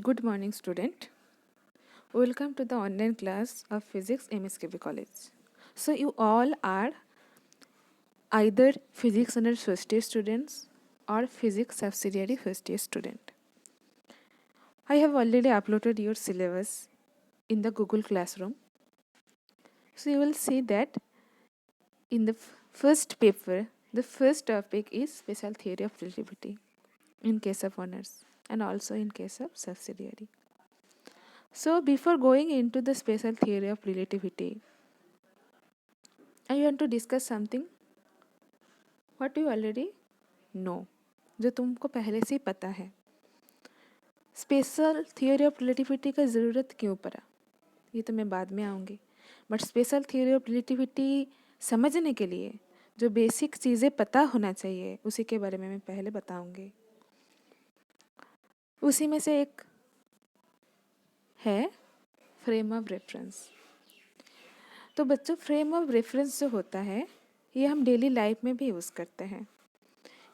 Good morning, student. Welcome to the online class of Physics MSKB College. So, you all are either Physics Honors first year students or Physics subsidiary first year student. I have already uploaded your syllabus in the Google Classroom. So, you will see that in the first paper, the first topic is Special Theory of Relativity in case of honors and also in case of subsidiary. So, before going into the Special Theory of Relativity, I want to discuss something what you already know, जो तुमको पहले से ही पता है. Special theory of relativity का ज़रूरत क्यों पड़ा ये तो मैं बाद में आऊँगी, but special theory of relativity समझने के लिए जो बेसिक चीज़ें पता होना चाहिए उसी के बारे में मैं पहले बताऊँगी. उसी में से एक है फ्रेम ऑफ रेफरेंस. तो बच्चों, फ्रेम ऑफ रेफरेंस जो होता है ये हम डेली लाइफ में भी यूज़ करते हैं.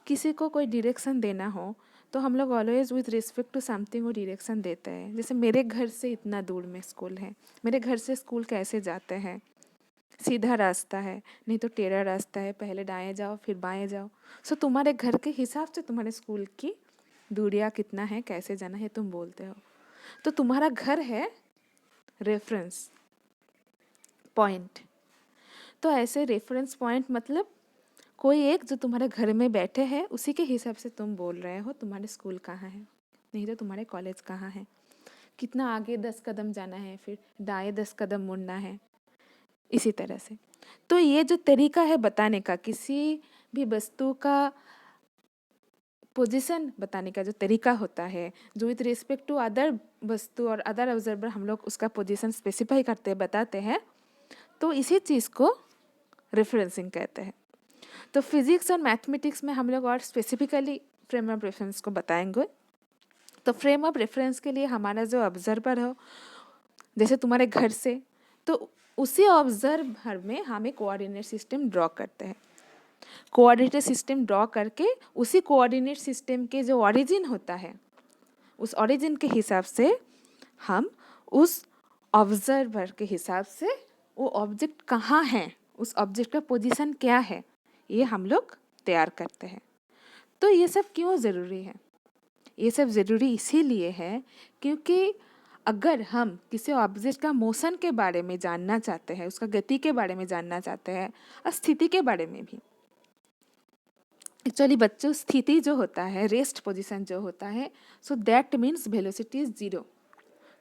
किसी को कोई डायरेक्शन देना हो तो हम लोग always with respect to something वो डायरेक्शन देते हैं. जैसे मेरे घर से इतना दूर में स्कूल है, मेरे घर से स्कूल कैसे जाते हैं, सीधा रास्ता है नहीं तो टेढ़ा रास्ता है, पहले दाएं जाओ फिर बाएं जाओ. सो तुम्हारे घर के हिसाब से तुम्हारे स्कूल की दूरियाँ कितना है, कैसे जाना है तुम बोलते हो. तो तुम्हारा घर है रेफरेंस पॉइंट. तो ऐसे रेफरेंस पॉइंट मतलब कोई एक जो तुम्हारे घर में बैठे हैं उसी के हिसाब से तुम बोल रहे हो तुम्हारे स्कूल कहाँ है, नहीं तो तुम्हारे कॉलेज कहाँ है, कितना आगे 10 कदम जाना है, फिर दाएं 10 कदम मुड़ना है, इसी तरह से. तो ये जो तरीका है बताने का, किसी भी वस्तु का पोजीशन बताने का जो तरीका होता है, जो विथ रिस्पेक्ट टू अदर वस्तु और अदर ऑब्जर्वर हम लोग उसका पोजीशन स्पेसिफाई करते बताते हैं, तो इसी चीज़ को रेफरेंसिंग कहते हैं. तो फिजिक्स और मैथमेटिक्स में हम लोग और स्पेसिफिकली फ्रेम ऑफ रेफरेंस को बताएंगे. तो फ्रेम ऑफ रेफरेंस के लिए हमारा जो ऑब्जर्वर हो, जैसे तुम्हारे घर से, तो उसी ऑब्जर्वर में हम एक कोऑर्डिनेट सिस्टम ड्रॉ करते हैं. कोऑर्डिनेट सिस्टम ड्रॉ करके उसी कोऑर्डिनेट सिस्टम के जो ओरिजिन होता है उस ओरिजिन के हिसाब से हम उस ऑब्जर्वर के हिसाब से वो ऑब्जेक्ट कहाँ है, उस ऑब्जेक्ट का पोजीशन क्या है, ये हम लोग तैयार करते हैं. तो ये सब क्यों ज़रूरी है? ये सब ज़रूरी इसीलिए है क्योंकि अगर हम किसी ऑब्जेक्ट का मोशन के बारे में जानना चाहते हैं, उसका गति के बारे में जानना चाहते हैं और स्थिति के बारे में भी. एक्चुअली बच्चों, स्थिति जो होता है, रेस्ट पोजीशन जो होता है, so that means velocity is zero.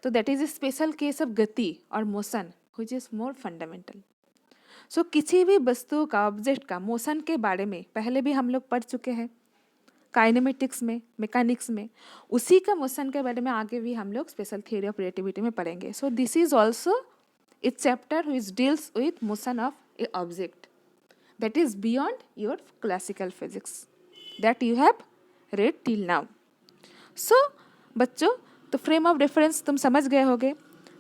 तो that is a special case of गति और motion which is more fundamental. So किसी भी वस्तु का, ऑब्जेक्ट का मोशन के बारे में पहले भी हम लोग पढ़ चुके हैं काइनेमेटिक्स में, मैकेनिक्स में. उसी का मोशन के बारे में आगे भी हम लोग स्पेशल थियरी ऑफ रिलेटिविटी में पढ़ेंगे. So this is also a chapter which deals with motion of a object that is beyond your classical physics that you have read till now. So बच्चों, तो फ्रेम ऑफ रेफरेंस तुम समझ गए होगे.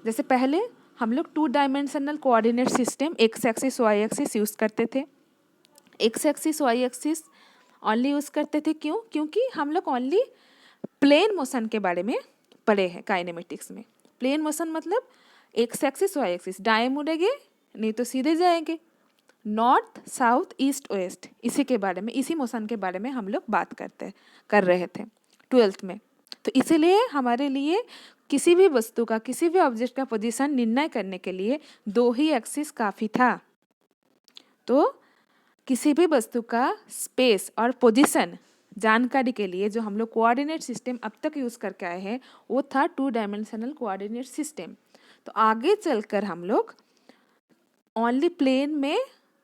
जैसे पहले हम लोग 2 dimensional coordinate system X axis Y axis use करते थे. X axis Y axis only use करते थे. क्यों? क्योंकि हम लोग ओनली प्लेन मोशन के बारे में पढ़े हैं काइनेमेटिक्स में. प्लेन मोशन मतलब एक्स एक्सिस वाई एक्सिस, दाएँ मुड़ेंगे नहीं तो सीधे जाएंगे, नॉर्थ साउथ ईस्ट वेस्ट, इसी के बारे में, इसी मोशन के बारे में हम लोग बात कर रहे थे 12th में. तो इसीलिए हमारे लिए किसी भी वस्तु का, किसी भी ऑब्जेक्ट का पोजीशन निर्णय करने के लिए 2 ही एक्सिस काफ़ी था. तो किसी भी वस्तु का स्पेस और पोजीशन जानकारी के लिए जो हम लोग कोऑर्डिनेट सिस्टम अब तक यूज़ करके आए हैं वो था 2 डायमेंशनल कोऑर्डिनेट सिस्टम. तो आगे चलकर हम लोग ओनली प्लेन में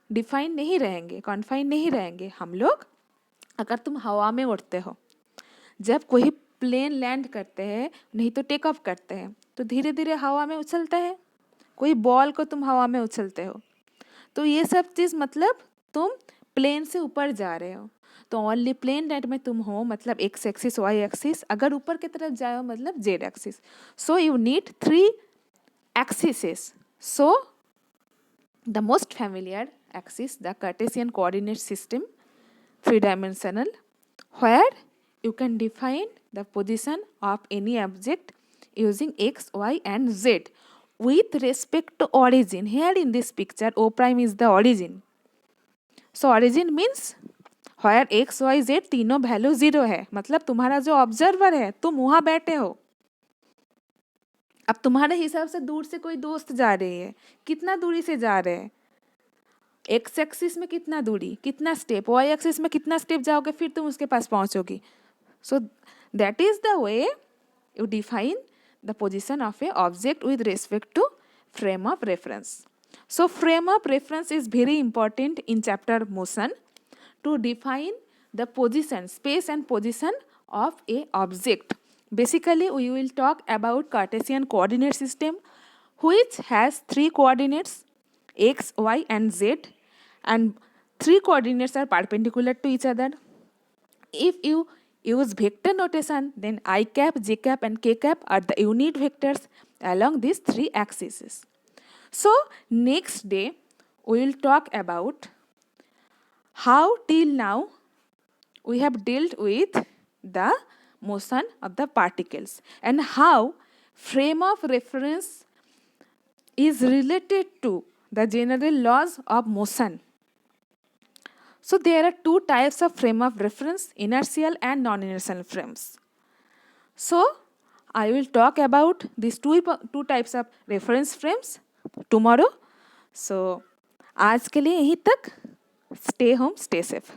डिफाइन नहीं रहेंगे, कॉन्फाइन नहीं रहेंगे. हम लोग, अगर तुम हवा में उड़ते हो, जब कोई प्लेन लैंड करते हैं नहीं तो टेक ऑफ करते हैं तो धीरे धीरे हवा में उछलता है. कोई बॉल को तुम हवा में उछलते हो, तो ये सब चीज़ मतलब तुम प्लेन से ऊपर जा रहे हो. तो ओनली प्लेन लाइट में तुम हो मतलब एक्स एक्सिस वाई एक्सिस, अगर ऊपर की तरफ जाओ मतलब Z axis. So you need 3 axes. So the most familiar axis, the Cartesian coordinate system, 3-dimensional, where you can define the position of any object using x, y and z with respect to origin. Here in this picture O prime is the origin. So origin means where x, y, z तीनों value 0 है, मतलब तुम्हारा जो observer है तुम वहाँ बैठे हो. अब तुम्हारे हिसाब से दूर से कोई दोस्त जा रही है, कितना दूरी से जा रहे हैं, एक्स एक्सिस में कितना दूरी, कितना स्टेप, वाई एक्सिस में कितना स्टेप जाओगे फिर तुम उसके पास पहुंचोगी. So that is the way you define the position of a object with respect to frame of reference. So frame of reference is very important in chapter motion to define the position, space and position of a object. Basically, we will talk about Cartesian coordinate system, which has 3 coordinates x, y and z, and 3 coordinates are perpendicular to each other. If you use vector notation, then I cap, j cap and k cap are the unit vectors along these 3 axes. So next day we will talk about how till now we have dealt with the motion of the particles and how frame of reference is related to the general laws of motion. So there are 2 types of frame of reference, inertial and non-inertial frames. So I will talk about these two types of reference frames tomorrow. So आज के लिए यहीं तक. Stay home, stay safe.